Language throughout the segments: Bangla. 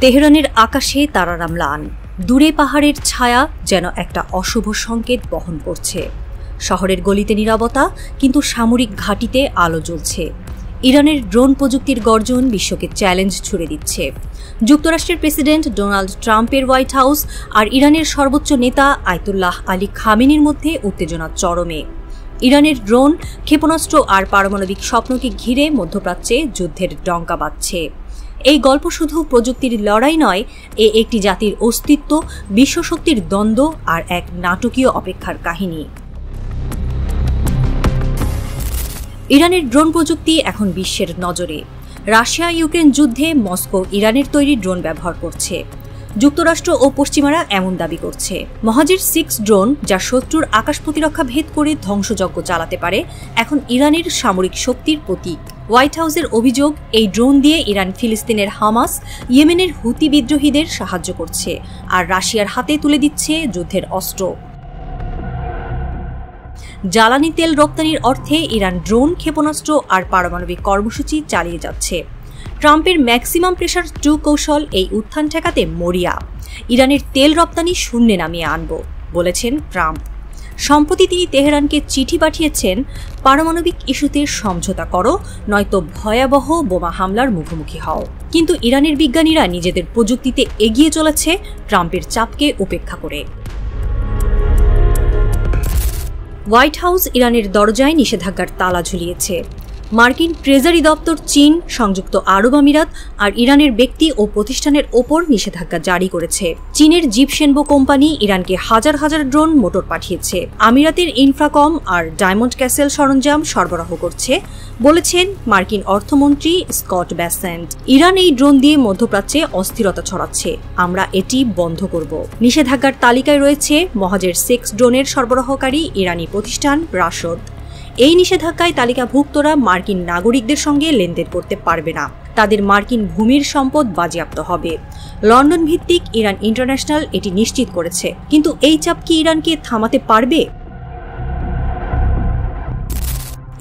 তেহরানের আকাশে তারারা ম্লান, দূরে পাহাড়ের ছায়া যেন একটা অশুভ সংকেত বহন করছে। শহরের গলিতে নীরবতা, কিন্তু সামরিক ঘাঁটিতে আলো জ্বলছে। ইরানের ড্রোন প্রযুক্তির গর্জন বিশ্বকে চ্যালেঞ্জ ছুড়ে দিচ্ছে। যুক্তরাষ্ট্রের প্রেসিডেন্ট ডোনাল্ড ট্রাম্পের হোয়াইট হাউস আর ইরানের সর্বোচ্চ নেতা আয়াতুল্লাহ আলী খামেনির মধ্যে উত্তেজনা চরমে। ইরানের ড্রোন, ক্ষেপণাস্ত্র আর পারমাণবিক স্বপ্নকে ঘিরে মধ্যপ্রাচ্যে যুদ্ধের ডঙ্কা বাজছে। এই গল্প শুধু প্রযুক্তির লড়াই নয়, একটি জাতির অস্তিত্ব, বিশ্বশক্তির দ্বন্দ্ব আর এক নাটকীয় অপেক্ষার কাহিনী। ইরানের ড্রোন প্রযুক্তি এখন বিশ্বের নজরে। রাশিয়া ইউক্রেন যুদ্ধে মস্কো ইরানের তৈরি ড্রোন ব্যবহার করছে। যুক্তরাষ্ট্র ও পশ্চিমারা এমন দাবি করছে। মহাজির 6 ড্রোন, যা শত্রুর আকাশ প্রতিরক্ষা ভেদ করে ধ্বংসযজ্ঞ চালাতে পারে, এখন ইরানের সামরিক শক্তির প্রতীক। হোয়াইট হাউসের অভিযোগ, এই ড্রোন দিয়ে ইরান ফিলিস্তিনের হামাস, ইয়েমেনের হুতি বিদ্রোহীদের সাহায্য করছে আর রাশিয়ার হাতে তুলে দিচ্ছে যুদ্ধের অস্ত্র। জ্বালানি তেল রপ্তানির অর্থে ইরান ড্রোন, ক্ষেপণাস্ত্র আর পারমাণবিক কর্মসূচি চালিয়ে যাচ্ছে। ট্রাম্পের ম্যাক্সিমাম প্রেশার 2 কৌশল এই উত্থান ঠেকাতে মরিয়া। ইরানের তেল রপ্তানি শূন্যে নামিয়ে আনব, বলেছেন ট্রাম্প। সম্প্রতি তিনি তেহরানকে চিঠি পাঠিয়েছেন, পারমাণবিক ইস্যুতে সমঝোতা করো, নয়তো ভয়াবহ বোমা হামলার মুখোমুখি হও। কিন্তু ইরানের বিজ্ঞানীরা নিজেদের প্রযুক্তিতে এগিয়ে চলেছে ট্রাম্পের চাপকে উপেক্ষা করে। হোয়াইট হাউস ইরানের দরজায় নিষেধাজ্ঞার তালা ঝুলিয়েছে। মার্কিন ট্রেজারি দপ্তর চীন, সংযুক্ত আরব আমিরাত আর ইরানের ব্যক্তি ও প্রতিষ্ঠানের ওপর নিষেধাজ্ঞা জারি করেছে। চীনের জিপশেনবো কোম্পানি ইরানকে হাজার হাজার ড্রোন, মোটর পাঠিয়েছে। আমিরাতের ইনফ্রাকম আর ডায়মন্ড ক্যাসেল সরঞ্জাম সরবরাহ করছে, বলেছেন মার্কিন অর্থমন্ত্রী স্কট ব্যাসেন্ট। ইরান এই ড্রোন দিয়ে মধ্যপ্রাচ্যে অস্থিরতা ছড়াচ্ছে, আমরা এটি বন্ধ করব। নিষেধাজ্ঞার তালিকায় রয়েছে মহাজের 6 ড্রোনের সরবরাহকারী ইরানি প্রতিষ্ঠান রাশদ। এই নিষেধাজ্ঞায় তালিকাভুক্তরা মার্কিন নাগরিকদের সঙ্গে লেনদেন করতে পারবে না, তাদের মার্কিন ভূমির সম্পদ বাজেয়াপ্ত হবে। লন্ডন ভিত্তিক ইরান ইন্টারন্যাশনাল এটি নিশ্চিত করেছে। কিন্তু এই চাপ কি ইরানকে থামাতে পারবে?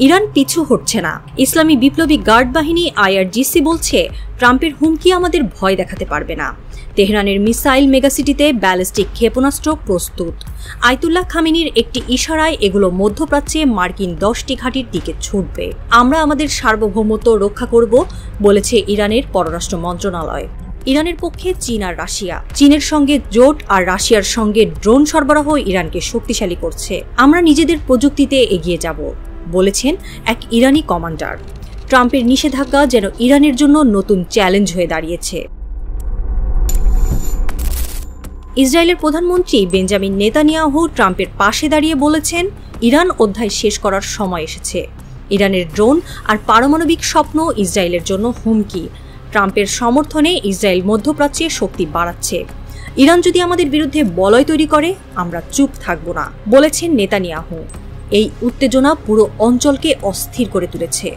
ইরান পিছু হটছে না। ইসলামী বিপ্লবী গার্ড বাহিনী IRGC বলছে, ট্রাম্পের হুমকি আমাদের ভয় দেখাতে পারবে না। তেহরানের মিসাইল মেগাসিটিতে ব্যালিস্টিক ক্ষেপণাস্ত্র প্রস্তুত। আয়াতুল্লাহ খামেনির একটি ইশারায় এগুলো মধ্যপ্রাচ্যে মার্কিন 10টি ঘাঁটির দিকে ছুটবে। আমরা আমাদের সার্বভৌমত্ব রক্ষা করব, বলেছে ইরানের পররাষ্ট্র মন্ত্রণালয়। ইরানের পক্ষে চীন আর রাশিয়া। চীনের সঙ্গে জোট আর রাশিয়ার সঙ্গে ড্রোন সরবরাহ ইরানকে শক্তিশালী করছে। আমরা নিজেদের প্রযুক্তিতে এগিয়ে যাব, বলেছেন এক ইরানি কমান্ডার। ট্রাম্পের নিষেধাজ্ঞা যেন ইরানের জন্য নতুন চ্যালেঞ্জ হয়ে দাঁড়িয়েছে। ইসরায়েলের প্রধানমন্ত্রী বেঞ্জামিন নেতানিয়াহু ট্রাম্পের পাশে দাঁড়িয়ে বলেছেন, ইরান অধ্যায় শেষ করার সময় এসেছে। ইরানের ড্রোন আর পারমাণবিক স্বপ্ন ইসরায়েলের জন্য হুমকি। ট্রাম্পের সমর্থনে ইসরায়েল মধ্যপ্রাচ্যে শক্তি বাড়াচ্ছে। ইরান যদি আমাদের বিরুদ্ধে বলয় তৈরি করে, আমরা চুপ থাকব না, বলেছেন নেতানিয়াহু। এই উত্তেজনা পুরো অঞ্চলকে অস্থির করে তুলেছে।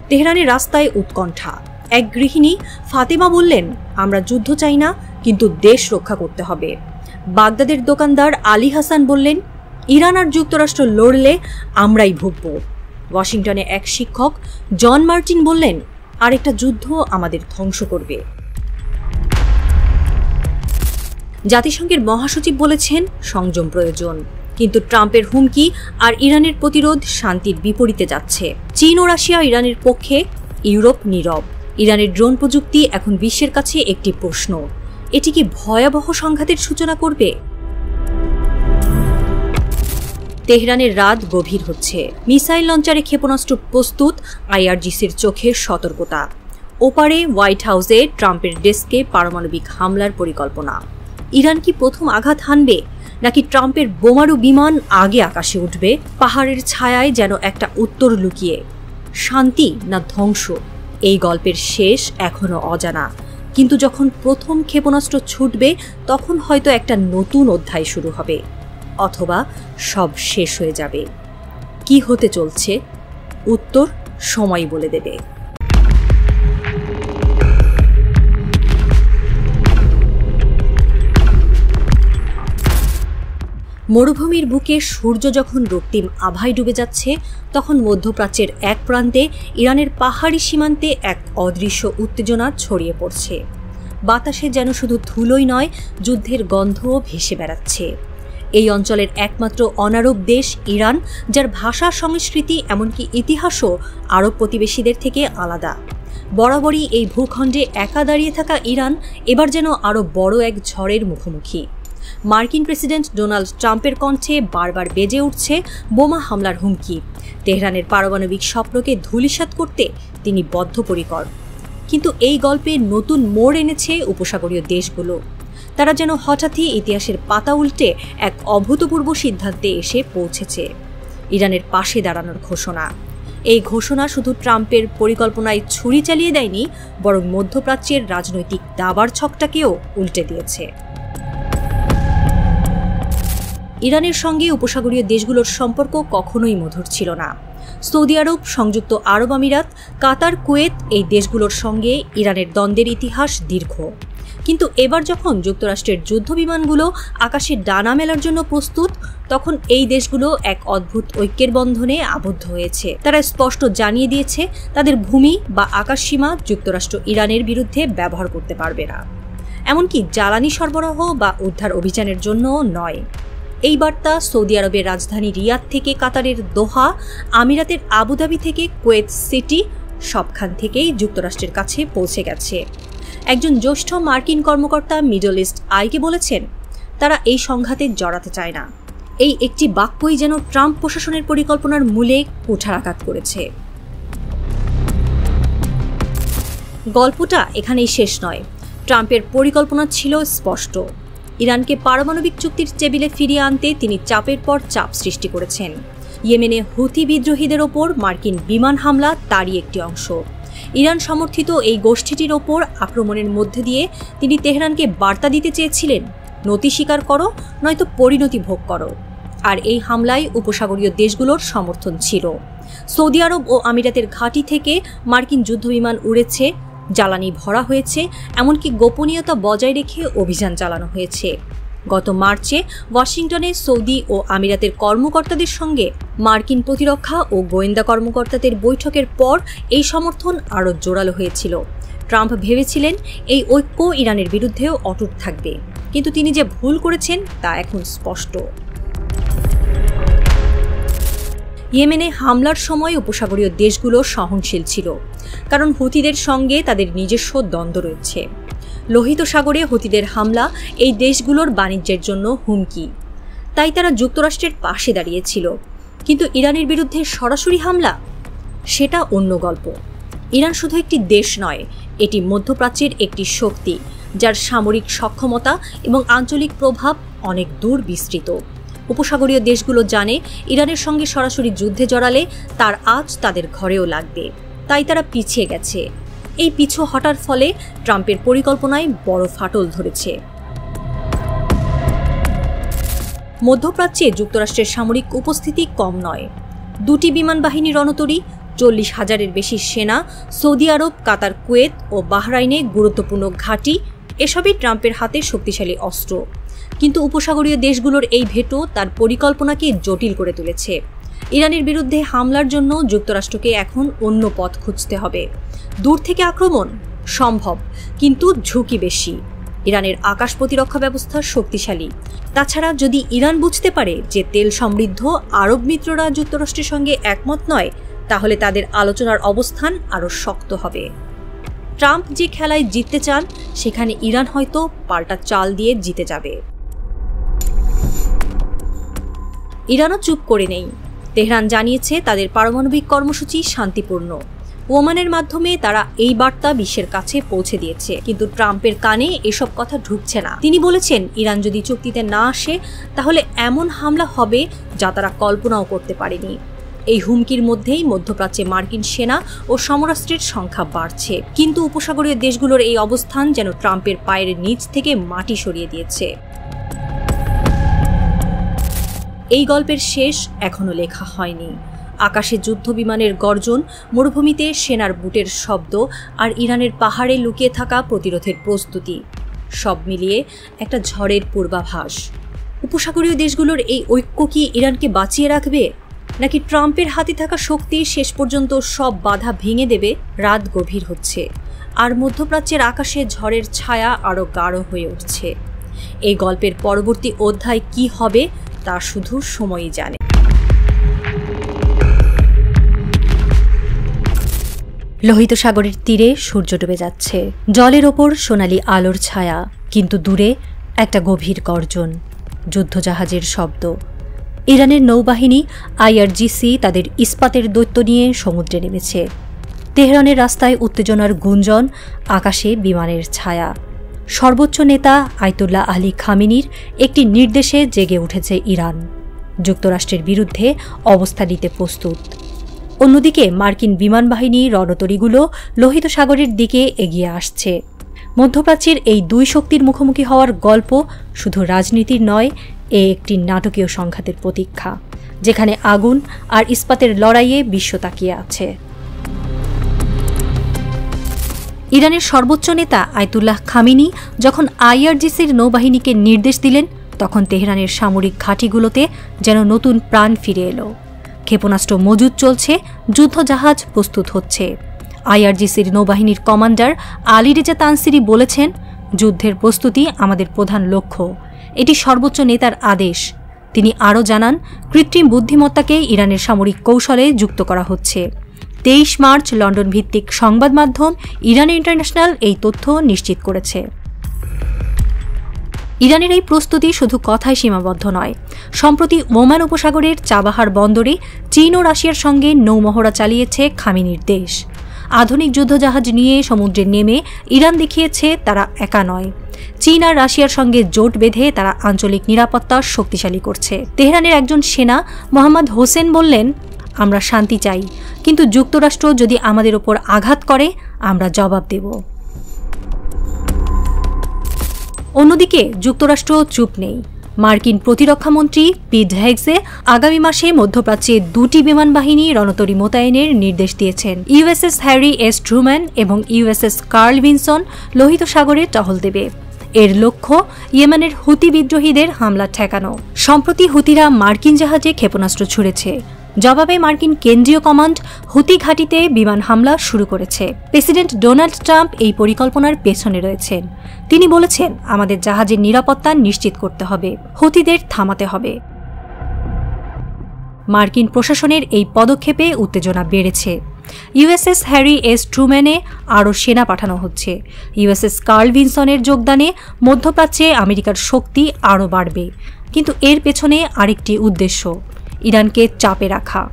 তেহরানের রাস্তায় উৎকণ্ঠা। এক গৃহিণী ফাতেমা বললেন, আমরা যুদ্ধ চাই না, কিন্তু দেশ রক্ষা করতে হবে। বাগদাদের দোকানদার আলী হাসান বললেন, ইরান আর যুক্তরাষ্ট্র লড়লে আমরাই ভুগব। ওয়াশিংটনে এক শিক্ষক জন মার্টিন বললেন, আরেকটা যুদ্ধ আমাদের ধ্বংস করবে। জাতিসংঘের মহাসচিব বলেছেন, সংযম প্রয়োজন। কিন্তু ট্রাম্পের হুমকি আর ইরানের প্রতিরোধ শান্তির বিপরীতে যাচ্ছে। চীন ও রাশিয়া ইরানের পক্ষে, ইউরোপ নীরব। ইরানের ড্রোন প্রযুক্তি এখন বিশ্বের কাছে একটি প্রশ্ন, এটি কি ভয়াবহ সংঘাতের সূচনা করবে? তেহরানের রাত গভীর হচ্ছে। মিসাইল লঞ্চারে ক্ষেপণাস্ত্র প্রস্তুত, IRGCর চোখে সতর্কতা। ওপারে হোয়াইট হাউসে ট্রাম্পের ডেস্কে পারমাণবিক হামলার পরিকল্পনা। ইরান কি প্রথম আঘাত হানবে, নাকি ট্রাম্পের বোমারু বিমান আগে আকাশে উঠবে? পাহাড়ের ছায়ায় যেন একটা উত্তর লুকিয়ে। শান্তি না ধ্বংস, এই গল্পের শেষ এখনো অজানা। কিন্তু যখন প্রথম ক্ষেপণাস্ত্র ছুটবে, তখন হয়তো একটা নতুন অধ্যায় শুরু হবে, অথবা সব শেষ হয়ে যাবে। কি হতে চলছে, উত্তর সময় বলে দেবে। মরুভূমির বুকে সূর্য যখন রক্তিম আভায় ডুবে যাচ্ছে, তখন মধ্যপ্রাচ্যের এক প্রান্তে ইরানের পাহাড়ি সীমান্তে এক অদৃশ্য উত্তেজনা ছড়িয়ে পড়ছে। বাতাসে যেন শুধু ধুলোই নয়, যুদ্ধের গন্ধও ভেসে বেড়াচ্ছে। এই অঞ্চলের একমাত্র অনারব দেশ ইরান, যার ভাষা, সংস্কৃতি এমনকি ইতিহাসও আরব প্রতিবেশীদের থেকে আলাদা। বরাবরই এই ভূখণ্ডে একা দাঁড়িয়ে থাকা ইরান এবার যেন আরও বড় এক ঝড়ের মুখোমুখি। মার্কিন প্রেসিডেন্ট ডোনাল্ড ট্রাম্পের কণ্ঠে বারবার বেজে উঠছে বোমা হামলার হুমকি। তেহরানের পারমাণবিক স্বপ্নকে ধূলিসাৎ করতে তিনি বদ্ধপরিকর। কিন্তু এই গল্পে নতুন মোড় এনেছে উপসাগরীয় দেশগুলো। তারা যেন হঠাৎই ইতিহাসের পাতা উল্টে এক অভূতপূর্ব সিদ্ধান্তে এসে পৌঁছেছে, ইরানের পাশে দাঁড়ানোর ঘোষণা। এই ঘোষণা শুধু ট্রাম্পের পরিকল্পনায় ছুরি চালিয়ে দেয়নি, বরং মধ্যপ্রাচ্যের রাজনৈতিক দাবার ছকটাকেও উল্টে দিয়েছে। ইরানের সঙ্গে উপসাগরীয় দেশগুলোর সম্পর্ক কখনোই মধুর ছিল না। সৌদি আরব, সংযুক্ত আরব আমিরাত, কাতার, কুয়েত এই দেশগুলোর সঙ্গে ইরানের দ্বন্দ্বের ইতিহাস দীর্ঘ। কিন্তু এবার যখন যুক্তরাষ্ট্রের যুদ্ধবিমানগুলো আকাশে ডানা মেলার জন্য প্রস্তুত, তখন এই দেশগুলো এক অদ্ভুত ঐক্যের বন্ধনে আবদ্ধ হয়েছে। তারা স্পষ্ট জানিয়ে দিয়েছে তাদের ভূমি বা আকাশসীমা যুক্তরাষ্ট্র ইরানের বিরুদ্ধে ব্যবহার করতে পারবে না, এমনকি জ্বালানি সরবরাহ বা উদ্ধার অভিযানের জন্য নয়। এই বার্তা সৌদি আরবের রাজধানী রিয়াদ থেকে কাতারের দোহা, আমিরাতের আবুধাবি থেকে কুয়েত সিটি, সবখান থেকেই যুক্তরাষ্ট্রের কাছে পৌঁছে গেছে। একজন জ্যেষ্ঠ মার্কিন কর্মকর্তা মিডল ইস্ট আইকে বলেছেন, তারা এই সংঘাতে জড়াতে চায় না। এই একটি বাক্যই যেন ট্রাম্প প্রশাসনের পরিকল্পনার মূলে কুঠারাঘাত করেছে। গল্পটা এখানেই শেষ নয়। ট্রাম্পের পরিকল্পনা ছিল স্পষ্ট। ইরানকে পারমাণবিক চুক্তির টেবিলে ফিরিয়ে আনতে তিনি চাপের পর চাপ সৃষ্টি করেছেন। ইয়েমেনে হুথি বিদ্রোহীদের ওপর মার্কিন বিমান হামলা তারই একটি অংশ। ইরান সমর্থিত এই গোষ্ঠীটির ওপর আক্রমণের মধ্যে দিয়ে তিনি তেহরানকে বার্তা দিতে চেয়েছিলেন, নতি স্বীকার করো, নয়তো পরিণতি ভোগ করো। আর এই হামলায় উপসাগরীয় দেশগুলোর সমর্থন ছিল। সৌদি আরব ও আমিরাতের ঘাঁটি থেকে মার্কিন যুদ্ধবিমান উড়েছে, জ্বালানি ভরা হয়েছে, এমনকি গোপনীয়তা বজায় রেখে অভিযান চালানো হয়েছে। গত মার্চে ওয়াশিংটনে সৌদি ও আমিরাতের কর্মকর্তাদের সঙ্গে মার্কিন প্রতিরক্ষা ও গোয়েন্দা কর্মকর্তাদের বৈঠকের পর এই সমর্থন আরও জোরালো হয়েছিল। ট্রাম্প ভেবেছিলেন এই ঐক্য ইরানের বিরুদ্ধেও অটুট থাকবে, কিন্তু তিনি যে ভুল করেছেন তা এখন স্পষ্ট। ইয়েমেনে হামলার সময় উপসাগরীয় দেশগুলো সহনশীল ছিল, কারণ হুথিদের সঙ্গে তাদের নিজস্ব দ্বন্দ্ব রয়েছে। লোহিত সাগরে হুথিদের হামলা এই দেশগুলোর বাণিজ্যের জন্য হুমকি, তাই তারা যুক্তরাষ্ট্রের পাশে দাঁড়িয়েছিল। কিন্তু ইরানের বিরুদ্ধে সরাসরি হামলা, সেটা অন্য গল্প। ইরান শুধু একটি দেশ নয়, এটি মধ্যপ্রাচ্যের একটি শক্তি, যার সামরিক সক্ষমতা এবং আঞ্চলিক প্রভাব অনেক দূর বিস্তৃত। উপসাগরীয় দেশগুলো জানে ইরানের সঙ্গে সরাসরি যুদ্ধে জড়ালে তার আঁচ তাদের ঘরেও লাগবে, তাই তারা পিছিয়ে গেছে। এই পিছু হটার ফলে ট্রাম্পের পরিকল্পনায় বড় ফাটল ধরেছে। মধ্যপ্রাচ্যে যুক্তরাষ্ট্রের সামরিক উপস্থিতি কম নয়। 2টি বিমান বাহিনী রণতরী, 40,000-এর বেশি সেনা, সৌদি আরব, কাতার, কুয়েত ও বাহরাইনে গুরুত্বপূর্ণ ঘাঁটি, এসবই ট্রাম্পের হাতে শক্তিশালী অস্ত্র। কিন্তু উপসাগরীয় দেশগুলোর এই ভেটো তার পরিকল্পনাকে জটিল করে তুলেছে। ইরানের বিরুদ্ধে হামলার জন্য যুক্তরাষ্ট্রকে এখন অন্য পথ খুঁজতে হবে। দূর থেকে আক্রমণ সম্ভব, কিন্তু ঝুঁকি বেশি। ইরানের আকাশ প্রতিরক্ষা ব্যবস্থা শক্তিশালী। তাছাড়া যদি ইরান বুঝতে পারে যে তেল সমৃদ্ধ আরব মিত্ররা যুক্তরাষ্ট্রের সঙ্গে একমত নয়, তাহলে তাদের আলোচনার অবস্থান আরও শক্ত হবে। ট্রাম্প যে খেলায় জিততে চান, সেখানে ইরান হয়তো পাল্টা চাল দিয়ে জিতে যাবে। ইরানও চুপ করে নেই। তেহরান জানিয়েছে তাদের পারমাণবিক কর্মসূচি শান্তিপূর্ণ। ওমানের মাধ্যমে তারা এই বার্তা বিশ্বের কাছে পৌঁছে দিয়েছে, কিন্তু ট্রাম্পের কানে এসব কথা ঢুকছে না। তিনি বলেছেন, ইরান যদি চুক্তিতে না আসে, তাহলে এমন হামলা হবে যা তারা কল্পনাও করতে পারেনি। এই হুমকির মধ্যেই মধ্যপ্রাচ্যে মার্কিন সেনা ও সমরাস্ত্রের সংখ্যা বাড়ছে। কিন্তু উপসাগরীয় দেশগুলোর এই অবস্থান যেন ট্রাম্পের পায়ের নিচ থেকে মাটি সরিয়ে দিয়েছে। এই গল্পের শেষ এখনো লেখা হয়নি। আকাশে যুদ্ধবিমানের গর্জন, মরুভূমিতে সেনার বুটের শব্দ, আর ইরানের পাহাড়ে লুকিয়ে থাকা প্রতিরোধের প্রস্তুতি, সব মিলিয়ে একটা ঝড়ের পূর্বাভাস। উপসাগরীয় দেশগুলোর এই ঐক্য কি ইরানকে বাঁচিয়ে রাখবে, নাকি ট্রাম্পের হাতে থাকা শক্তি শেষ পর্যন্ত সব বাধা ভেঙে দেবে? রাত গভীর হচ্ছে, আর মধ্যপ্রাচ্যের আকাশে ঝড়ের ছায়া আরও গাঢ় হয়ে উঠছে। এই গল্পের পরবর্তী অধ্যায় কি হবে তা শুধু সময়ই জানে। লোহিত সাগরের তীরে সূর্য ডুবে যাচ্ছে, জলের ওপর সোনালি আলোর ছায়া, কিন্তু দূরে একটা গভীর গর্জন, যুদ্ধজাহাজের শব্দ। ইরানের নৌবাহিনী IRGC তাদের ইস্পাতের দৈত্য নিয়ে সমুদ্রে নেমেছে। তেহরানের রাস্তায় উত্তেজনার গুঞ্জন, আকাশে বিমানের ছায়া। সর্বোচ্চ নেতা আয়াতুল্লাহ আলী খামেনির একটি নির্দেশে জেগে উঠেছে ইরান, যুক্তরাষ্ট্রের বিরুদ্ধে অবস্থা নিতে প্রস্তুত। অন্যদিকে মার্কিন বিমান বাহিনী রণতরীগুলো লোহিত সাগরের দিকে এগিয়ে আসছে। মধ্যপ্রাচ্যের এই দুই শক্তির মুখোমুখি হওয়ার গল্প শুধু রাজনীতির নয়, একটি নাটকীয় সংঘাতের প্রতীক্ষা, যেখানে আগুন আর ইস্পাতের লড়াইয়ে বিশ্ব তাকিয়ে আছে। ইরানের সর্বোচ্চ নেতা আয়াতুল্লাহ খামেনি যখন IRGCর নৌবাহিনীকে নির্দেশ দিলেন, তখন তেহরানের সামরিক ঘাঁটিগুলোতে যেন নতুন প্রাণ ফিরে এলো। ক্ষেপণাস্ত্র মজুদ চলছে, যুদ্ধজাহাজ প্রস্তুত হচ্ছে। IRGCর নৌবাহিনীর কমান্ডার আলী রেজা তানসিরি বলেছেন, যুদ্ধের প্রস্তুতি আমাদের প্রধান লক্ষ্য, এটি সর্বোচ্চ নেতার আদেশ। তিনি আরও জানান, কৃত্রিম বুদ্ধিমত্তাকে ইরানের সামরিক কৌশলে যুক্ত করা হচ্ছে। 23 মার্চ লন্ডন ভিত্তিক সংবাদ মাধ্যম ইরান ইন্টারন্যাশনাল এই তথ্য নিশ্চিত করেছে। ইরানের এই প্রস্তুতি শুধু কথায় সীমাবদ্ধ নয়। সম্প্রতি ওমান উপসাগরের চাবাহার বন্দরে চীন ও রাশিয়ার সঙ্গে নৌমহড়া চালিয়েছে খামেনির দেশ। আধুনিক যুদ্ধজাহাজ নিয়ে সমুদ্রে নেমে ইরান দেখিয়েছে তারা একা নয়। চীন আর রাশিয়ার সঙ্গে জোট বেঁধে তারা আঞ্চলিক নিরাপত্তা শক্তিশালী করছে। তেহরানের একজন সেনা মোহাম্মদ হোসেন বললেন, আমরা শান্তি চাই, কিন্তু যুক্তরাষ্ট্র যদি আমাদের ওপর আঘাত করে আমরা জবাব দেব। অন্যদিকে যুক্তরাষ্ট্র চুপ নেই। মার্কিন প্রতিরক্ষামন্ত্রী পিট হেগসে আগামী মাসে মধ্যপ্রাচ্যে 2টি বিমান বাহিনী রণতরী মোতায়েনের নির্দেশ দিয়েছেন। USS হ্যারি এস ট্রুম্যান এবং USS কার্ল ভিনসন লোহিত সাগরে টহল দেবে। এর লক্ষ্য ইয়েমেনের হুতি বিদ্রোহীদের হামলা ঠেকানো। সম্প্রতি হুতিরা মার্কিন জাহাজে ক্ষেপণাস্ত্র ছুড়েছে। জবাবে মার্কিন কেন্দ্রীয় কমান্ড হুতি ঘাঁটিতে বিমান হামলা শুরু করেছে। প্রেসিডেন্ট ডোনাল্ড ট্রাম্প এই পরিকল্পনার পেছনে রয়েছেন। তিনি বলেছেন, আমাদের জাহাজের নিরাপত্তা নিশ্চিত করতে হবে, হুতিদের থামাতে হবে। মার্কিন প্রশাসনের এই পদক্ষেপে উত্তেজনা বেড়েছে। USS হ্যারি এস ট্রুম্যানে আরও সেনা পাঠানো হচ্ছে। USS কার্ল ভিনসনের যোগদানে মধ্যপ্রাচ্যে আমেরিকার শক্তি আরও বাড়বে। কিন্তু এর পেছনে আরেকটি উদ্দেশ্য, ইরানকে চাপে রাখা।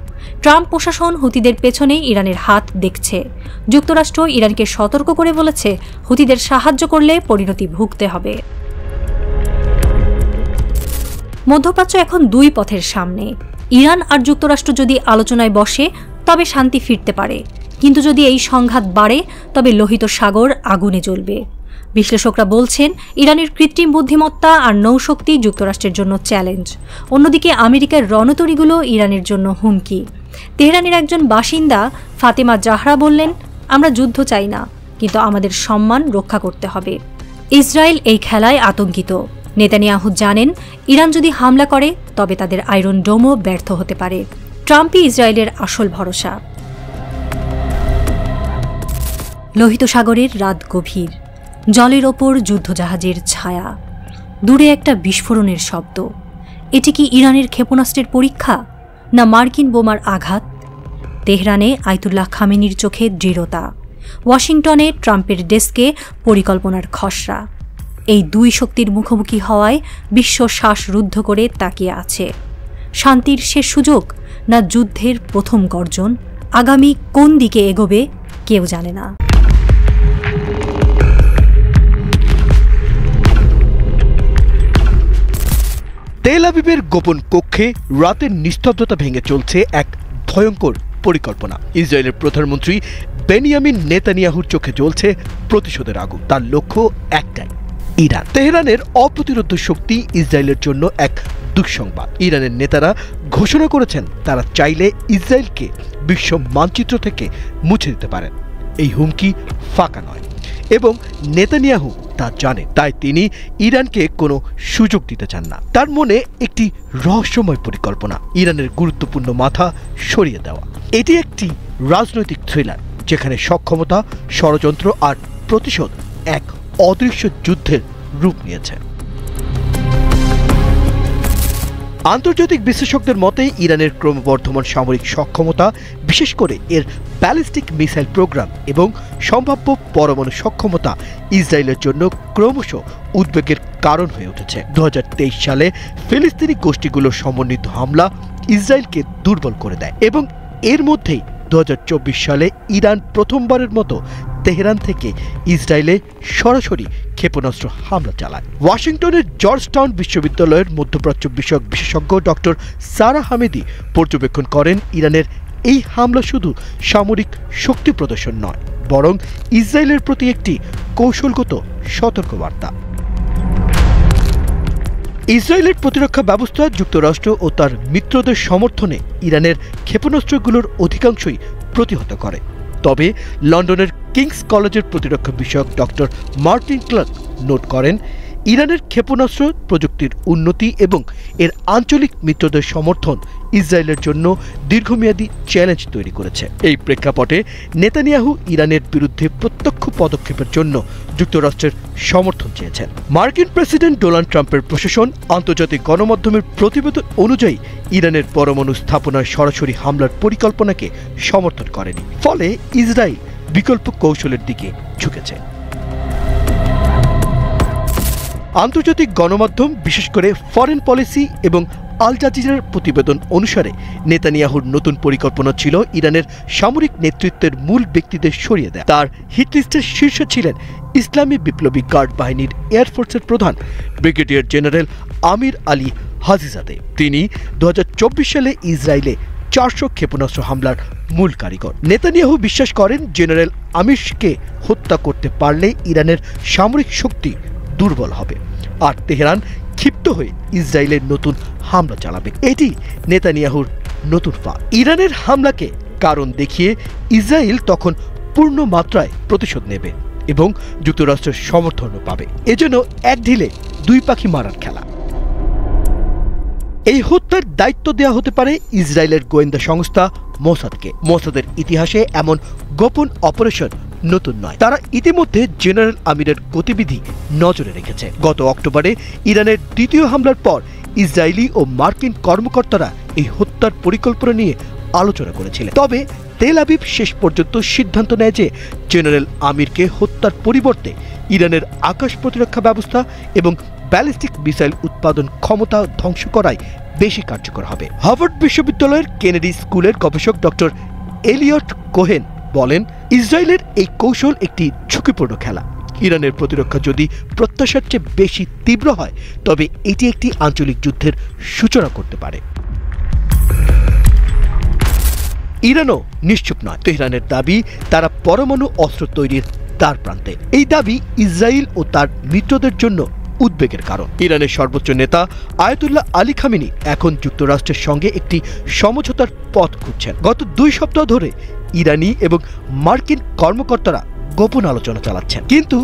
ট্রাম্প প্রশাসন হুতিদের পেছনে ইরানের হাত দেখছে। যুক্তরাষ্ট্র ইরানকে সতর্ক করে বলেছে, হুতিদের সাহায্য করলে পরিণতি ভুগতে হবে। মধ্যপ্রাচ্য এখন দুই পথের সামনে। ইরান আর যুক্তরাষ্ট্র যদি আলোচনায় বসে তবে শান্তি ফিরতে পারে, কিন্তু যদি এই সংঘাত বাড়ে তবে লোহিত সাগর আগুনে জ্বলবে। বিশ্লেষকরা বলছেন, ইরানের কৃত্রিম বুদ্ধিমত্তা আর নৌশক্তি যুক্তরাষ্ট্রের জন্য চ্যালেঞ্জ। অন্যদিকে আমেরিকার রণতরীগুলো ইরানের জন্য হুমকি। তেহরানের একজন বাসিন্দা ফাতেমা জাহরা বললেন, আমরা যুদ্ধ চাই না, কিন্তু আমাদের সম্মান রক্ষা করতে হবে। ইসরায়েল এই খেলায় আতঙ্কিত। নেতানিয়াহু জানেন, ইরান যদি হামলা করে তবে তাদের আয়রন ডোমও ব্যর্থ হতে পারে। ট্রাম্পই ইসরায়েলের আসল ভরসা। লোহিত সাগরের রাত গভীর, জলের ওপর যুদ্ধজাহাজের ছায়া, দূরে একটা বিস্ফোরণের শব্দ। এটি কি ইরানের ক্ষেপণাস্ত্রের পরীক্ষা, না মার্কিন বোমার আঘাত? তেহরানে আয়াতুল্লাহ খামেনির চোখে দৃঢ়তা, ওয়াশিংটনে ট্রাম্পের ডেস্কে পরিকল্পনার খসড়া। এই দুই শক্তির মুখোমুখি হওয়ায় বিশ্ব শ্বাসরুদ্ধ করে তাকিয়ে আছে। শান্তির শেষ সুযোগ, না যুদ্ধের প্রথম গর্জন? আগামী কোন দিকে এগোবে কেউ জানে না। তেল আবিবের গোপন কক্ষে রাতের নিস্তব্ধতা ভেঙে চলছে এক ভয়ঙ্কর পরিকল্পনা। ইসরায়েলের প্রধানমন্ত্রী বেনিয়ামিন নেতানিয়াহুর চোখে জ্বলছে প্রতিশোধের আগুন। তার লক্ষ্য একটাই, ইরান। তেহরানের অপ্রতিরোধ্য শক্তি ইসরায়েলের জন্য এক দুঃসংবাদ। ইরানের নেতারা ঘোষণা করেছেন, তারা চাইলে ইসরায়েলকে বিশ্ব মানচিত্র থেকে মুছে দিতে পারেন। এই হুমকি ফাঁকা নয়। এবং নেতানিয়াহু তা জানেন, তাই তিনি ইরানকে কোনো সুযোগ দিতে চান না। তার মনে একটি রহস্যময় পরিকল্পনা, ইরানের গুরুত্বপূর্ণ মাথা সরিয়ে দেওয়া। এটি একটি রাজনৈতিক থ্রিলার যেখানে সক্ষমতা, ষড়যন্ত্র আর প্রতিশোধ এক অদৃশ্য যুদ্ধের রূপ নিয়েছে। আন্তর্জাতিক বিশ্লেষকদের মতে ইরানের ক্রমবর্ধমান সামরিক সক্ষমতা, বিশেষ করে এর ব্যালিস্টিক মিসাইল প্রোগ্রাম এবং সম্ভাব্য পরমাণু সক্ষমতা ইসরায়েলের জন্য ক্রমশ উদ্বেগের কারণ হয়ে উঠেছে। 2023 সালে ফিলিস্তিনি গোষ্ঠীগুলোর সমন্বিত হামলা ইসরায়েলকে দুর্বল করে দেয় এবং এর মধ্যেই 2024 সালে ইরান প্রথমবারের মতো তেহরান থেকে ইসরায়েলে সরাসরি ক্ষেপণাস্ত্র হামলা চালায়। ওয়াশিংটনের জর্জ টাউন বিশ্ববিদ্যালয়ের মধ্যপ্রাচ্য বিষয়ক বিশেষজ্ঞ ডক্টর সারা হামিদি পর্যবেক্ষণ করেন, ইরানের এই হামলা শুধু সামরিক শক্তি প্রদর্শন নয়, বরং ইসরায়েলের প্রতি একটি কৌশলগত সতর্কবার্তা। ইসরায়েলের প্রতিরক্ষা ব্যবস্থা যুক্তরাষ্ট্র ও তার মিত্রদের সমর্থনে ইরানের ক্ষেপণাস্ত্রগুলোর অধিকাংশই প্রতিহত করে। তবে লন্ডনের কিংস কলেজের প্রতিরক্ষা বিষয়ক ডক্টর মার্টিন ক্লার্ক নোট করেন, ইরানের ক্ষেপণাস্ত্র প্রযুক্তির উন্নতি এবং এর আঞ্চলিক মিত্রদের সমর্থন ইসরায়েলের জন্য দীর্ঘমেয়াদী চ্যালেঞ্জ তৈরি করেছে। এই প্রেক্ষাপটে নেতানিয়াহু ইরানের বিরুদ্ধে প্রত্যক্ষ পদক্ষেপের জন্য যুক্তরাষ্ট্রের সমর্থন চেয়েছেন। মার্কিন প্রেসিডেন্ট ডোনাল্ড ট্রাম্পের প্রশাসন আন্তর্জাতিক গণমাধ্যমের প্রতিবেদন অনুযায়ী ইরানের পরমাণু স্থাপনায় সরাসরি হামলার পরিকল্পনাকে সমর্থন করেনি, ফলে ইসরায়েল বিকল্প কৌশলের দিকে ঝুঁকেছে। আন্তর্জাতিক গণমাধ্যম, বিশেষ করে ফরেন পলিসি এবং আল জাজিরার প্রতিবেদন অনুসারে নেতানিয়াহুর নতুন পরিকল্পনা ছিল ইরানের সামরিক নেতৃত্বের মূল ব্যক্তিদের সরিয়ে দেয়। তার হিটলিস্টের শীর্ষে ছিলেন ইসলামী বিপ্লবী গার্ড বাহিনীর এয়ারফোর্সের প্রধান ব্রিগেডিয়ার জেনারেল আমির আলী হাজিজাদে। তিনি 2024 সালে ইসরায়েলে 400 ক্ষেপণাস্ত্র হামলার মূল কারিগর। নেতানিয়াহু বিশ্বাস করেন, জেনারেল আমিরকে হত্যা করতে পারলে ইরানের সামরিক শক্তি দুর্বল হবে আর তেহরান ক্ষিপ্ত হয়ে ইসরায়েলের নতুন হামলা চালাবে। এটি নেতানিয়াহুর নতুন ফাঁদ। ইরানের হামলাকে কারণ দেখিয়ে ইসরায়েল তখন পূর্ণ মাত্রায় প্রতিশোধ নেবে এবং যুক্তরাষ্ট্রের সমর্থনও পাবে। এজন্য এক ঢিলে দুই পাখি মারার খেলা। এই হত্যার দায়িত্ব দেওয়া হতে পারে ইসরায়েলের গোয়েন্দা সংস্থা মোসাদকে। মোসাদের ইতিহাসে এমন গোপন অপারেশন নতুন নয়। তারা ইতিমধ্যে জেনারেল আমিরের গতিবিধি নজরে রেখেছে। গত অক্টোবরে ইরানের দ্বিতীয় হামলার পর ইসরায়েলি ও মার্কিন কর্মকর্তারা এই হত্যার পরিকল্পনা নিয়ে আলোচনা করেছিলেন। তবে তেল আবিব শেষ পর্যন্ত সিদ্ধান্ত নেয় যে জেনারেল আমিরকে হত্যার পরিবর্তে ইরানের আকাশ প্রতিরক্ষা ব্যবস্থা এবং ব্যালিস্টিক মিসাইল উৎপাদন ক্ষমতা ধ্বংস করাই বেশি কার্যকর হবে। হার্ভার্ড বিশ্ববিদ্যালয়ের কেনেডি স্কুলের গবেষক ডক্টর এলিয়ট কোহেন বলেন, ইসরায়েলের এই কৌশল একটি ঝুঁকিপূর্ণ খেলা। ইরানের প্রতিরক্ষা যদি প্রত্যাশার চেয়ে বেশি তীব্র হয় তবে এটি একটি আঞ্চলিক যুদ্ধের সূচনা করতে পারে। ইরানও নিশ্চুপ নয়। তেহরানের দাবি তারা পরমাণু অস্ত্র তৈরির দ্বার প্রান্তে। এই দাবি ইসরায়েল ও তার মিত্রদের জন্য উদ্বেগের কারণ। ইরানের সর্বোচ্চ নেতা আয়াতুল্লাহ আলী খামেনি এখন যুক্তরাষ্ট্রের সঙ্গে একটি সমঝোতার পথ খুঁজছেন। গত 2 সপ্তাহ ধরে ইরানি এবং মার্কিন কর্মকর্তারা গোপন আলোচনা চালাচ্ছেন, কিন্তু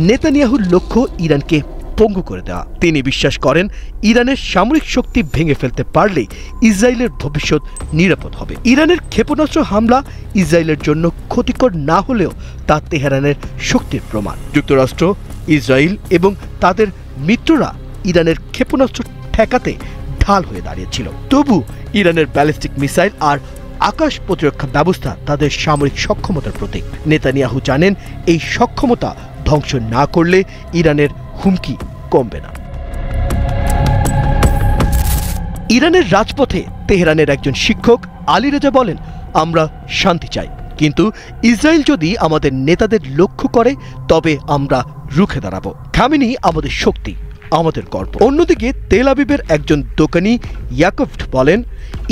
নেতানিয়াহুর লক্ষ্য ইরানকে পঙ্গু করে দেওয়া। তিনি বিশ্বাস করেন, ইরানের সামরিক শক্তি ভেঙে ফেলতে পারলেই ইসরায়েলের ভবিষ্যৎ নিরাপদ হবে। ইরানের ক্ষেপণাস্ত্র হামলা ইসরায়েলের জন্য ক্ষতিকর না হলেও তা তেহরানের শক্তির প্রমাণ। যুক্তরাষ্ট্র, ইসরায়েল এবং তাদের মিত্ররা ইরানের ক্ষেপণাস্ত্র ঠেকাতে ঢাল হয়ে দাঁড়িয়েছিল। তবু ইরানের ব্যালিস্টিক মিসাইল আর আকাশ প্রতিরক্ষা ব্যবস্থা তাদের সামরিক সক্ষমতার প্রতীক। নেতানিয়াহু জানেন, এই সক্ষমতা ধ্বংস না করলে ইরানের হুমকি কমবে না। ইরানের রাজপথে তেহরানের একজন শিক্ষক আলী রেজা বলেন, আমরা শান্তি চাই, কিন্তু ইসরায়েল যদি আমাদের নেতাদের লক্ষ্য করে তবে আমরা রুখে দাঁড়াবো। খামেনি আমাদের শক্তি, আমাদের গর্ব। অন্যদিকে তেল আবিবের একজন দোকানি ইয়াকভ বলেন,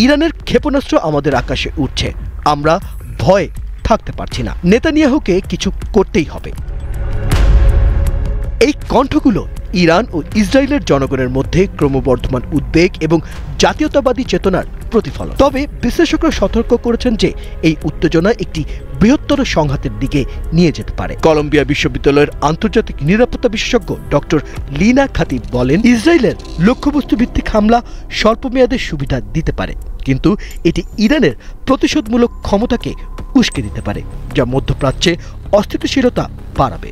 ইরানের ক্ষেপণাস্ত্র আমাদের আকাশে উঠছে, আমরা ভয়ে থাকতে পারছি না। নেতানিয়াহুকে কিছু করতেই হবে। এই কণ্ঠগুলো ইরান ও ইসরায়েলের জনগণের মধ্যে ক্রমবর্ধমান উদ্বেগ এবং জাতীয়তাবাদী চেতনার প্রতিফলন। তবে বিশ্লেষকরা সতর্ক করেছেন যে এই উত্তেজনা একটি বৃহত্তর সংঘাতের দিকে নিয়ে যেতে পারে। কলম্বিয়া বিশ্ববিদ্যালয়ের আন্তর্জাতিক নিরাপত্তা বিশেষজ্ঞ ডক্টর লিনা খাতিব বলেন, ইসরায়েলের লক্ষ্যবস্তু ভিত্তিক হামলা স্বল্পমেয়াদে সুবিধা দিতে পারে, কিন্তু এটি ইরানের প্রতিশোধমূলক ক্ষমতাকে উস্কে দিতে পারে, যা মধ্যপ্রাচ্যে অস্থিতিশীলতা বাড়াবে।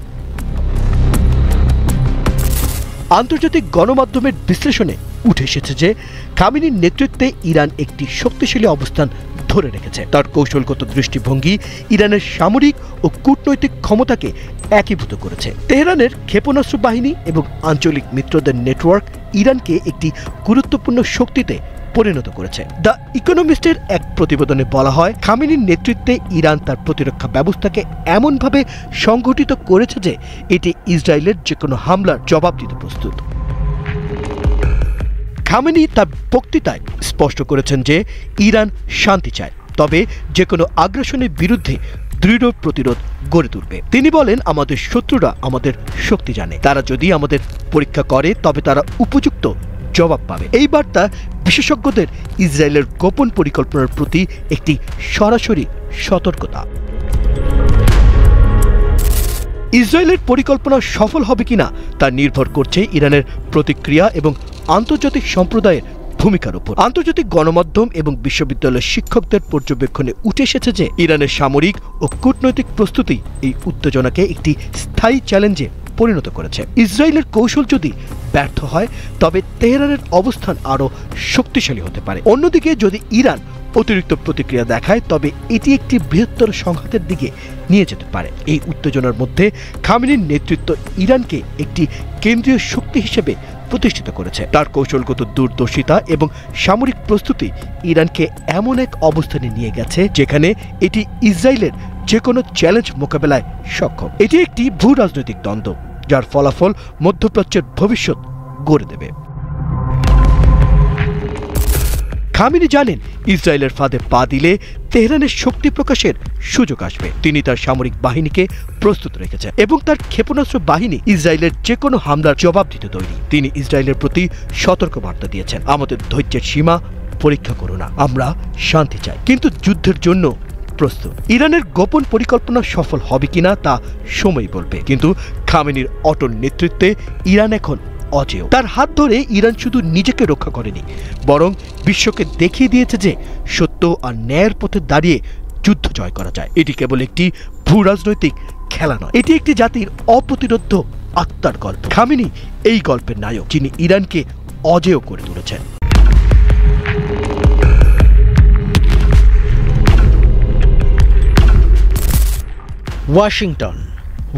আন্তর্জাতিক গণমাধ্যমের বিশ্লেষণে উঠে এসেছে যে খামেনির নেতৃত্বে ইরান একটি শক্তিশালী অবস্থান ধরে রেখেছে। তার কৌশলগত দৃষ্টিভঙ্গি ইরানের সামরিক ও কূটনৈতিক ক্ষমতাকে একীভূত করেছে। তেহরানের ক্ষেপণাস্ত্র বাহিনী এবং আঞ্চলিক মিত্রদের নেটওয়ার্ক ইরানকে একটি গুরুত্বপূর্ণ শক্তিতে পরিণত করেছে। দ্য ইকোনমিস্টের এক প্রতিবেদনে বলা হয়, খামেনির নেতৃত্বে ইরান তার প্রতিরক্ষা ব্যবস্থাকে এমনভাবে সংগঠিত করেছে যে এটি ইসরায়েলের যে কোনো হামলার জবাব দিতে প্রস্তুত। খামেনি তার বক্তৃতায় স্পষ্ট করেছেন যে ইরান শান্তি চায়, তবে যে কোনো আগ্রাসনের বিরুদ্ধে দৃঢ় প্রতিরোধ গড়ে তুলবে। তিনি বলেন, আমাদের শত্রুরা আমাদের শক্তি জানে, তারা যদি আমাদের পরীক্ষা করে তবে তারা উপযুক্ত জবাব পাবে। এই বার্তা বিশেষজ্ঞদের ইসরায়েলের গোপন পরিকল্পনার প্রতি একটি সরাসরি সতর্কতা। ইসরায়েলের পরিকল্পনা সফল হবে কিনা তা নির্ভর করছে ইরানের প্রতিক্রিয়া এবং আন্তর্জাতিক সম্প্রদায়ের ভূমিকার উপর। আন্তর্জাতিক গণমাধ্যম এবং বিশ্ববিদ্যালয়ের শিক্ষকদের পর্যবেক্ষণে উঠে এসেছে যে ইরানের সামরিক ও কূটনৈতিক প্রস্তুতি এই উত্তেজনাকে একটি স্থায়ী চ্যালেঞ্জে পরিণত করেছে। ইসরায়েলের কৌশল যদি ব্যর্থ হয় তবে তেহরানের অবস্থান আরও শক্তিশালী হতে পারে। অন্যদিকে যদি ইরান অতিরিক্ত প্রতিক্রিয়া দেখায় তবে এটি একটি বৃহত্তর সংঘাতের দিকে নিয়ে যেতে পারে। এই উত্তেজনার মধ্যে খামেনির নেতৃত্ব ইরানকে একটি কেন্দ্রীয় শক্তি হিসেবে প্রতিষ্ঠিত করেছে। তার কৌশলগত দূরদর্শিতা এবং সামরিক প্রস্তুতি ইরানকে এমন এক অবস্থানে নিয়ে গেছে যেখানে এটি ইসরায়েলের যে কোনো চ্যালেঞ্জ মোকাবেলায় সক্ষম। এটি একটি ভূ রাজনৈতিক দ্বন্দ্ব যার ফলাফল মধ্যপ্রাচ্যের ভবিষ্যৎ গড়ে দেবে। খামেনি জানেন, ইসরায়েলের ফাঁদে পা দিলে তেহরানের শক্তি প্রকাশের সুযোগ আসবে। তিনি তার সামরিক বাহিনীকে প্রস্তুত রেখেছেন এবং তার ক্ষেপণাস্ত্র বাহিনী ইসরায়েলের যে কোনো হামলার জবাব দিতে তৈরি। তিনি ইসরায়েলের প্রতি সতর্ক বার্তা দিয়েছেন, আমাদের ধৈর্যের সীমা পরীক্ষা করো না, আমরা শান্তি চাই কিন্তু যুদ্ধের জন্য প্রস্তুত। ইরানের গোপন পরিকল্পনা সফল হবে কিনা তা সময় বলবে, কিন্তু খামেনির অটল নেতৃত্বে ইরান এখন অজেয়। তার হাত ধরে ইরান শুধু নিজেকে রক্ষা করেনি, বরং বিশ্বকে দেখিয়ে দিয়েছে যে সত্য আর ন্যায়ের পথে দাঁড়িয়ে যুদ্ধ জয় করা যায়। এটি কেবল একটি ভূ রাজনৈতিক খেলা নয়, এটি একটি জাতির অপ্রতিরোধ্য আত্মার গল্প। খামেনি এই গল্পের নায়ক, যিনি ইরানকে অজেয় করে তুলেছেন। ওয়াশিংটন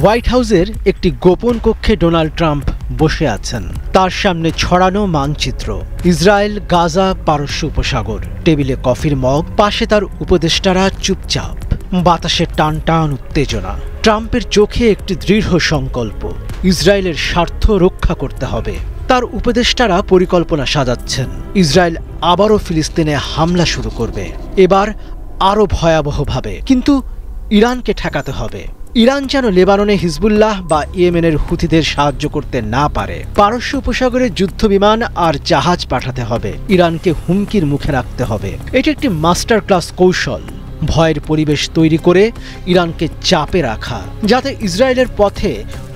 হোয়াইট হাউসের একটি গোপন কক্ষে ডোনাল্ড ট্রাম্প বসে আছেন। তার সামনে ছড়ানো মানচিত্র, ইসরায়েল, গাজা, পারস্য উপসাগর, টেবিলে কফির মগ, পাশে তার উপদেষ্টারা চুপচাপ। বাতাসে টান টান উত্তেজনা। ট্রাম্পের চোখে একটি দৃঢ় সংকল্প, ইসরায়েলের স্বার্থ রক্ষা করতে হবে। তার উপদেষ্টারা পরিকল্পনা সাজাচ্ছেন, ইসরায়েল আবারও ফিলিস্তিনে হামলা শুরু করবে, এবার আরও ভয়াবহভাবে। কিন্তু ইরানকে ঠেকাতে হবে। ইরান যেন লেবাননে হিজবুল্লাহ বা ইয়েমেনের হুথিদের সাহায্য করতে না পারে। পারস্য উপসাগরে যুদ্ধবিমান আর জাহাজ পাঠাতে হবে, ইরানকে হুমকির মুখে রাখতে হবে। এটি একটি মাস্টার ক্লাস কৌশল, ভয়ের পরিবেশ তৈরি করে ইরানকে চাপে রাখা, যাতে ইসরায়েলের পথে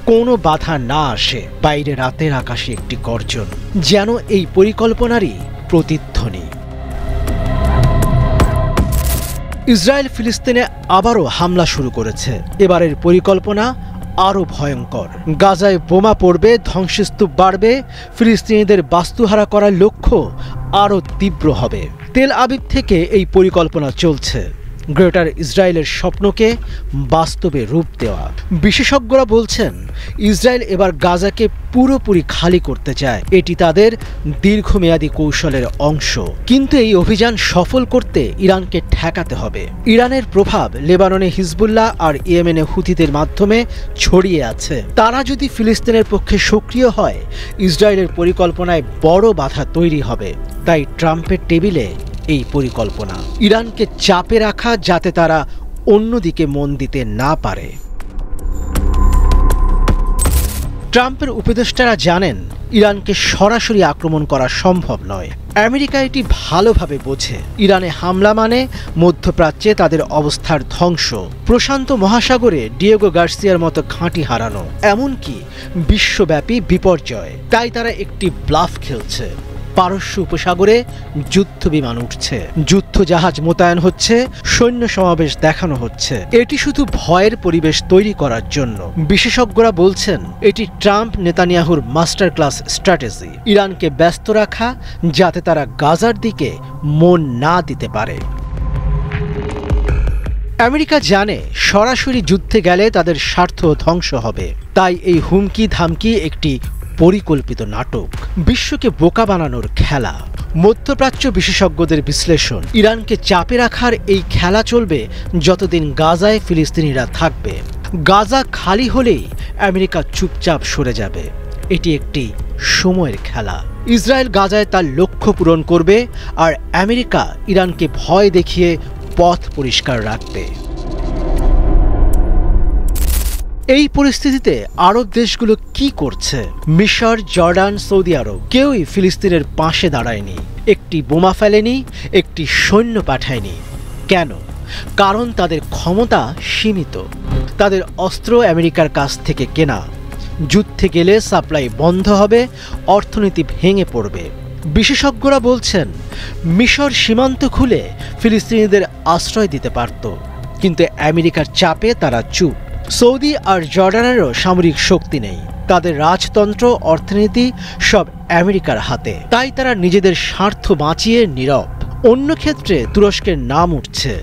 কোনো বাধা না আসে। বাইরে রাতের আকাশে একটি গর্জন, যেন এই পরিকল্পনারই প্রতিধ্বনি। ইসরায়েল ফিলিস্তিনে আবারও হামলা শুরু করেছে। এবারের পরিকল্পনা আরও ভয়ঙ্কর। গাজায় বোমা পড়বে, ধ্বংসস্তূপ বাড়বে, ফিলিস্তিনিদের বাস্তুহারা করার লক্ষ্য আরও তীব্র হবে। তেল আবিব থেকে এই পরিকল্পনা চলছে, গ্রেটার ইসরায়েলের স্বপ্নকে বাস্তবে রূপ দেওয়া। বিশেষজ্ঞরা বলছেন, ইসরায়েল এবার গাজাকে পুরোপুরি খালি করতে চায়। এটি তাদের দীর্ঘমেয়াদী কৌশলের অংশ। কিন্তু এই অভিযান সফল করতে ইরানকে ঠেকাতে হবে। ইরানের প্রভাব লেবাননে হিজবুল্লাহ আর ইয়েমেনে হুথিদের মাধ্যমে ছড়িয়ে আছে। তারা যদি ফিলিস্তিনের পক্ষে সক্রিয় হয়, ইসরায়েলের পরিকল্পনায় বড় বাধা তৈরি হবে। তাই ট্রাম্পের টেবিলে এই পরিকল্পনা, ইরানকে চাপে রাখা যাতে তারা অন্যদিকে মন দিতে না পারে। ট্রাম্পের উপদেষ্টারা জানেন ইরানকে সরাসরি আক্রমণ করা সম্ভব নয়। আমেরিকা এটি ভালোভাবে বোঝে। ইরানে হামলা মানে মধ্যপ্রাচ্যে তাদের অবস্থার ধ্বংস, প্রশান্ত মহাসাগরে ডিয়েগো গার্সিয়ার মতো ঘাঁটি হারানো, এমনকি বিশ্বব্যাপী বিপর্যয়। তাই তারা একটি ব্লাফ খেলছে। পারস্য উপসাগরে যুদ্ধ বিমান উঠছে, যুদ্ধ জাহাজ মোতায়েন হচ্ছে, সৈন্য সমাবেশ দেখানো হচ্ছে। এটি শুধু ভয়ের পরিবেশ তৈরি করার জন্য। বিশেষজ্ঞরা বলছেন এটি ট্রাম্প নেতানিয়াহুর মাস্টার ক্লাস স্ট্র্যাটেজি, ইরানকে ব্যস্ত রাখা যাতে তারা গাজার দিকে মন না দিতে পারে। আমেরিকা জানে সরাসরি যুদ্ধে গেলে তাদের স্বার্থ ধ্বংস হবে, তাই এই হুমকি ধামকি একটি পরিকল্পিত নাটক, বিশ্বকে বোকা বানানোর খেলা। মধ্যপ্রাচ্য বিশেষজ্ঞদের বিশ্লেষণ, ইরানকে চাপে রাখার এই খেলা চলবে যতদিন গাজায় ফিলিস্তিনিরা থাকবে। গাজা খালি হলেই আমেরিকা চুপচাপ সরে যাবে। এটি একটি সময়ের খেলা। ইসরায়েল গাজায় তার লক্ষ্য পূরণ করবে, আর আমেরিকা ইরানকে ভয় দেখিয়ে পথ পরিষ্কার রাখবে। এই পরিস্থিতিতে আরব দেশগুলো কি করছে? মিশর, জর্ডান, সৌদি আরব কেউই ফিলিস্তিনের পাশে দাঁড়ায়নি, একটি বোমা ফেলেনি, একটি সৈন্য পাঠায়নি। কেন? কারণ তাদের ক্ষমতা সীমিত। তাদের অস্ত্র আমেরিকার কাছ থেকে কেনা। যুদ্ধে গেলে সাপ্লাই বন্ধ হবে, অর্থনীতি ভেঙে পড়বে। বিশেষজ্ঞরা বলছেন মিশর সীমান্ত খুলে ফিলিস্তিনিদের আশ্রয় দিতে পারত, কিন্তু আমেরিকার চাপে তারা চুপ। সৌদি আর জর্ডানেরও সামরিক শক্তি নেই, তাদের রাজতন্ত্র, অর্থনীতি সব আমেরিকার হাতে। তাই তারা নিজেদের স্বার্থ বাঁচিয়ে নীরব। অন্য ক্ষেত্রে তুরস্কের নাম উঠছে,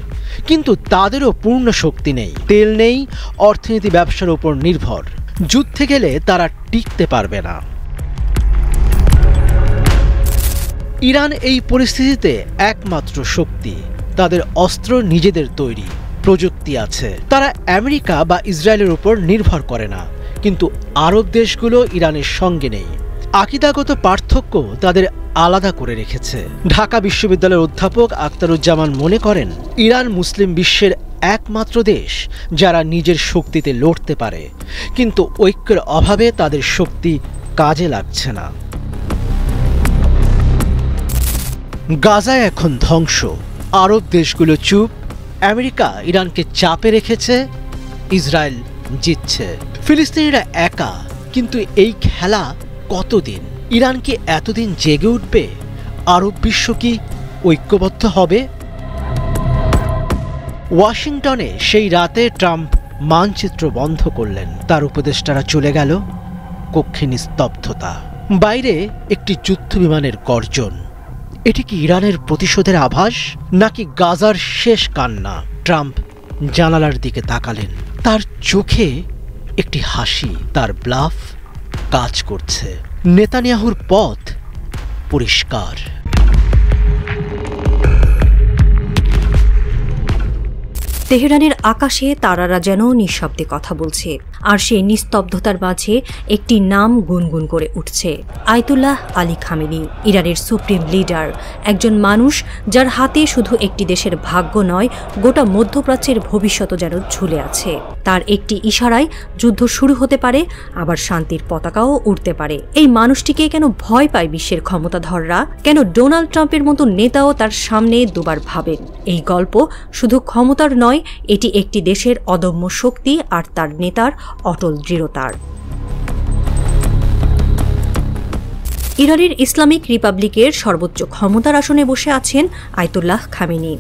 কিন্তু তাদেরও পূর্ণ শক্তি নেই, তেল নেই, অর্থনীতি ব্যবসার উপর নির্ভর। যুদ্ধে গেলে তারা টিকতে পারবে না। ইরান এই পরিস্থিতিতে একমাত্র শক্তি। তাদের অস্ত্র নিজেদের তৈরি, প্রযুক্তি আছে। তারা আমেরিকা বা ইসরায়েলের উপর নির্ভর করে না, কিন্তু আরব দেশগুলো ইরানের সঙ্গে নেই। আকীদাগত পার্থক্য তাদের আলাদা করে রেখেছে। ঢাকা বিশ্ববিদ্যালয়ের অধ্যাপক আখতারুজ্জামান মনে করেন ইরান মুসলিম বিশ্বের একমাত্র দেশ যারা নিজের শক্তিতে লড়তে পারে, কিন্তু ঐক্যের অভাবে তাদের শক্তি কাজে লাগছে না। গাজায় এখন ধ্বংস, আরব দেশগুলো চুপ, আমেরিকা ইরানকে চাপে রেখেছে, ইসরায়েল জিতছে, ফিলিস্তিনিরা একা। কিন্তু এই খেলা কতদিন? ইরান কি এতদিন জেগে উঠবে? আরব বিশ্ব কি ঐক্যবদ্ধ হবে? ওয়াশিংটনে সেই রাতে ট্রাম্প মানচিত্র বন্ধ করলেন, তার উপদেষ্টারা চলে গেল, কক্ষে নিস্তব্ধতা। বাইরে একটি যুদ্ধ বিমানের গর্জন। এটি কি ইরানের প্রতিশোধের আভাস, নাকি গাজার শেষ কান্না? ট্রাম্প জানালার দিকে তাকালেন, তার চোখে একটি হাসি। তার ব্লাফ কাজ করছে। নেতানিয়াহুর পথ পরিষ্কার। তেহরানের আকাশে তারারা যেন নিঃশব্দে কথা বলছে, আর সেই নিস্তব্ধতার মাঝে একটি নাম গুনগুন করে উঠছে, আয়াতুল্লাহ আলী খামেনি, ইরানের সুপ্রিম লিডার। একজন মানুষ যার হাতে শুধু একটি দেশের ভাগ্য নয়, গোটা মধ্যপ্রাচ্যের ভবিষ্যৎ যেন ঝুলে আছে। তার একটি ইশারায় যুদ্ধ শুরু হতে পারে, আবার শান্তির পতাকাও উঠতে পারে। এই মানুষটিকে কেন ভয় পায় বিশ্বের ক্ষমতাধররা? কেন ডোনাল্ড ট্রাম্পের মতো নেতাও তার সামনে দুবার ভাবেন? এই গল্প শুধু ক্ষমতার নয়, এটি একটি দেশের অদম্য শক্তি আর তার নেতার অটল দৃঢ়তার। ইরানের ইসলামিক রিপাবলিকের সর্বোচ্চ ক্ষমতার আসনে বসে আছেন আয়াতুল্লাহ খামেনি।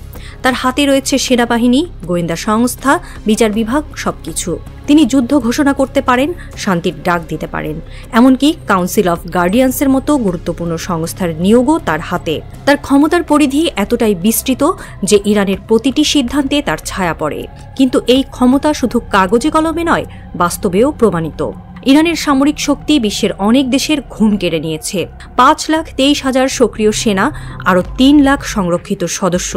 তার হাতে রয়েছে সেনাবাহিনী, গোয়েন্দা সংস্থা, বিচার বিভাগ, সবকিছু। তিনি যুদ্ধ ঘোষণা করতে পারেন, শান্তির ডাক দিতে পারেন, এমনকি কাউন্সিল অফ গার্ডিয়ান্সের মতো গুরুত্বপূর্ণ সংস্থার নিয়োগও তার হাতে। তার ক্ষমতার পরিধি এতটাই বিস্তৃত যে ইরানের প্রতিটি সিদ্ধান্তে তার ছায়া পড়ে। কিন্তু এই ক্ষমতা শুধু কাগজে কলমে নয়, বাস্তবেও প্রমাণিত। ইরানের সামরিক শক্তি বিশ্বের অনেক দেশের ঘুম কেড়ে নিয়েছে। 5,23,000 সক্রিয় সেনা, আরও 3 লাখ সংরক্ষিত সদস্য।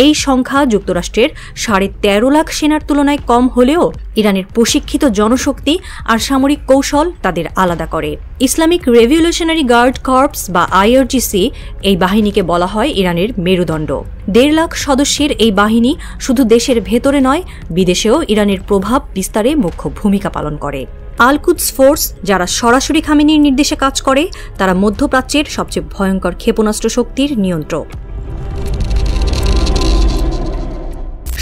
এই সংখ্যা যুক্তরাষ্ট্রের 13.5 লাখ সেনার তুলনায় কম হলেও ইরানের প্রশিক্ষিত জনশক্তি আর সামরিক কৌশল তাদের আলাদা করে। ইসলামিক রেভলিউশনারি গার্ড কর্পস বা IRGC এই বাহিনীকে বলা হয় ইরানের মেরুদণ্ড। 1.5 লাখ সদস্যের এই বাহিনী শুধু দেশের ভেতরে নয়, বিদেশেও ইরানের প্রভাব বিস্তারে মুখ্য ভূমিকা পালন করে। আল কুদস ফোর্স, যারা সরাসরি খামেনির নির্দেশে কাজ করে, তারা মধ্যপ্রাচ্যের সবচেয়ে ভয়ঙ্কর ক্ষেপণাস্ত্র শক্তির নিয়ন্ত্রক।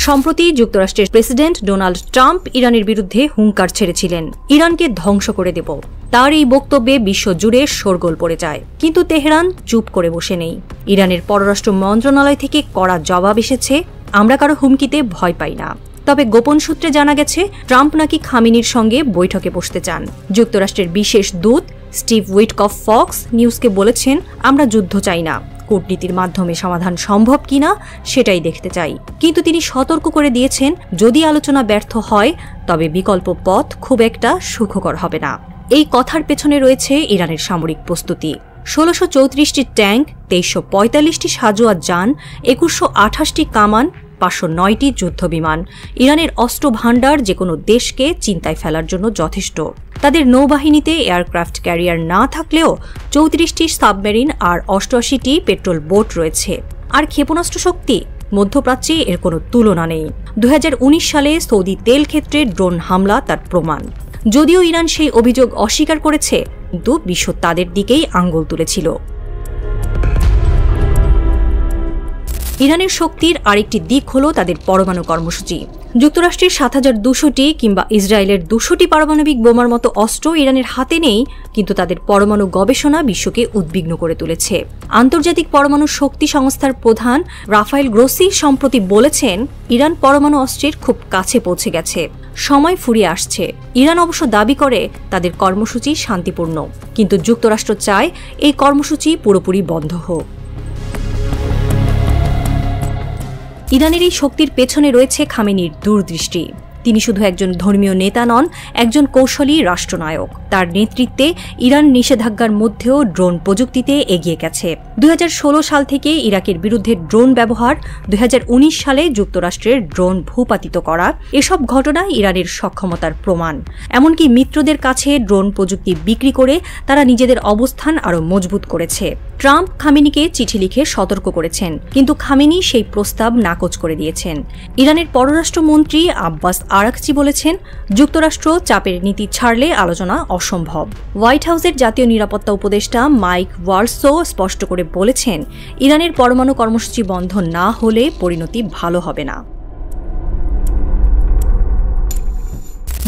সম্প্রতি যুক্তরাষ্ট্রের প্রেসিডেন্ট ডোনাল্ড ট্রাম্প ইরানের বিরুদ্ধে হুঙ্কার ছেড়েছিলেন, ইরানকে ধ্বংস করে দেব। তার এই বক্তব্যে বিশ্বজুড়ে শোরগোল পড়ে যায়, কিন্তু তেহরান চুপ করে বসে নেই। ইরানের পররাষ্ট্র মন্ত্রণালয় থেকে কড়া জবাব এসেছে, আমরা কারো হুমকিতে ভয় পাই না। তবে গোপন সূত্রে জানা গেছে, ট্রাম্প নাকি খামেনির সঙ্গে বৈঠকে বসতে চান। যুক্তরাষ্ট্রের বিশেষ দূত স্টিভ উইটকফ ফক্স নিউজকে বলেছেন, আমরা যুদ্ধ চাই না, কূটনীতির মাধ্যমে সমাধান সম্ভব কিনা সেটাই দেখতে চাই। কিন্তু তিনি সতর্ক করে দিয়েছেন, যদি আলোচনা ব্যর্থ হয় তবে বিকল্প পথ খুব একটা সুখকর হবে না। এই কথার পেছনে রয়েছে ইরানের সামরিক প্রস্তুতি। ১৬৩৪টি ট্যাঙ্ক, ২৩৪৫টি সাজোয়া যান, ২১২৮টি কামান, ৫০৯টি যুদ্ধবিমান। ইরানের অস্ত্র ভাণ্ডার যে কোনো দেশকে চিন্তায় ফেলার জন্য যথেষ্ট। তাদের নৌবাহিনীতে এয়ারক্রাফট ক্যারিয়ার না থাকলেও ৩৪টি সাবমেরিন আর ৮৮টি পেট্রোল বোট রয়েছে। আর ক্ষেপণাস্ত্র শক্তি, মধ্যপ্রাচ্যে এর কোনো তুলনা নেই। ২০১৯ সালে সৌদি তেল ক্ষেত্রে ড্রোন হামলা তার প্রমাণ। যদিও ইরান সেই অভিযোগ অস্বীকার করেছে, কিন্তু বিশ্ব তাদের দিকেই আঙ্গুল তুলেছিল। ইরানের শক্তির আরেকটি দিক হল তাদের পরমাণু কর্মসূচি। যুক্তরাষ্ট্রের ৭,২০০টি কিংবা ইসরায়েলের ২০০টি পারমাণবিক বোমার মতো অস্ত্র ইরানের হাতে নেই, কিন্তু তাদের পরমাণু গবেষণা বিশ্বকে উদ্বিগ্ন করে তুলেছে। আন্তর্জাতিক পরমাণু শক্তি সংস্থার প্রধান রাফায়েল গ্রোসি সম্প্রতি বলেছেন, ইরান পরমাণু অস্ত্রের খুব কাছে পৌঁছে গেছে, সময় ফুরিয়ে আসছে। ইরান অবশ্য দাবি করে তাদের কর্মসূচি শান্তিপূর্ণ, কিন্তু যুক্তরাষ্ট্র চায় এই কর্মসূচি পুরোপুরি বন্ধ হোক। ইরানের এই শক্তির পেছনে রয়েছে খামেনির দূরদৃষ্টি। তিনি শুধু একজন ধর্মীয় নেতা নন, একজন কৌশলী রাষ্ট্রনায়ক। তার নেতৃত্বে ইরান নিষেধাজ্ঞার মধ্যেও ড্রোন প্রযুক্তিতে এগিয়ে গেছে। ২০১৬ সাল থেকে ইরাকের বিরুদ্ধে ড্রোন ব্যবহার, ২০১৯ সালে যুক্তরাষ্ট্রের ড্রোন ভূপাতিত করা, এসব ঘটনা ইরানের সক্ষমতার প্রমাণ। এমনকি মিত্রদের কাছে ড্রোন প্রযুক্তি বিক্রি করে তারা নিজেদের অবস্থান আরও মজবুত করেছে। ট্রাম্প খামেনিকে চিঠি লিখে সতর্ক করেছেন, কিন্তু খামেনি সেই প্রস্তাব নাকচ করে দিয়েছেন। ইরানের পররাষ্ট্রমন্ত্রী আব্বাস আরাকচি বলেছেন, যুক্তরাষ্ট্র চাপের নীতি ছাড়লে আলোচনা অসম্ভব। হোয়াইট হাউসের জাতীয় নিরাপত্তা উপদেষ্টা মাইক ওয়ালসও স্পষ্ট করে বলেছেন, ইরানের পরমাণু কর্মসূচি বন্ধ না হলে পরিণতি ভালো হবে না।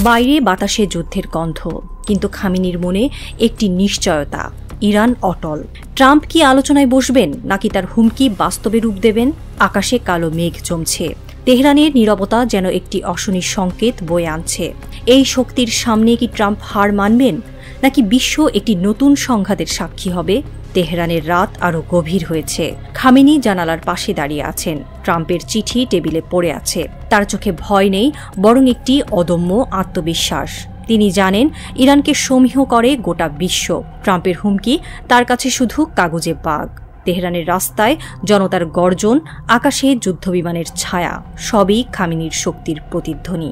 বাইরে বাতাসে যুদ্ধের গন্ধ, কিন্তু খামেনির মনে একটি নিশ্চয়তা, ইরান অটল। ট্রাম্প কি আলোচনায় বসবেন, নাকি তার হুমকি বাস্তবে রূপ দেবেন? আকাশে কালো মেঘ জমছে। তেহরানের নীরবতা যেন একটি অশনি সংকেত বয়ে আনছে। এই শক্তির সামনে কি ট্রাম্প হার মানবেন, নাকি বিশ্ব একটি নতুন সংঘাতের সাক্ষী হবে? তেহরানের রাত আরও গভীর হয়েছে। খামেনি জানালার পাশে দাঁড়িয়ে আছেন, ট্রাম্পের চিঠি টেবিলে পড়ে আছে। তার চোখে ভয় নেই, বরং একটি অদম্য আত্মবিশ্বাস। তিনি জানেন ইরানকে সমীহ করে গোটা বিশ্ব। ট্রাম্পের হুমকি তার কাছে শুধু কাগজে বাগ। তেহরানের রাস্তায় জনতার গর্জন, আকাশে যুদ্ধবিমানের ছায়া, সবই খামেনির শক্তির প্রতিধ্বনি।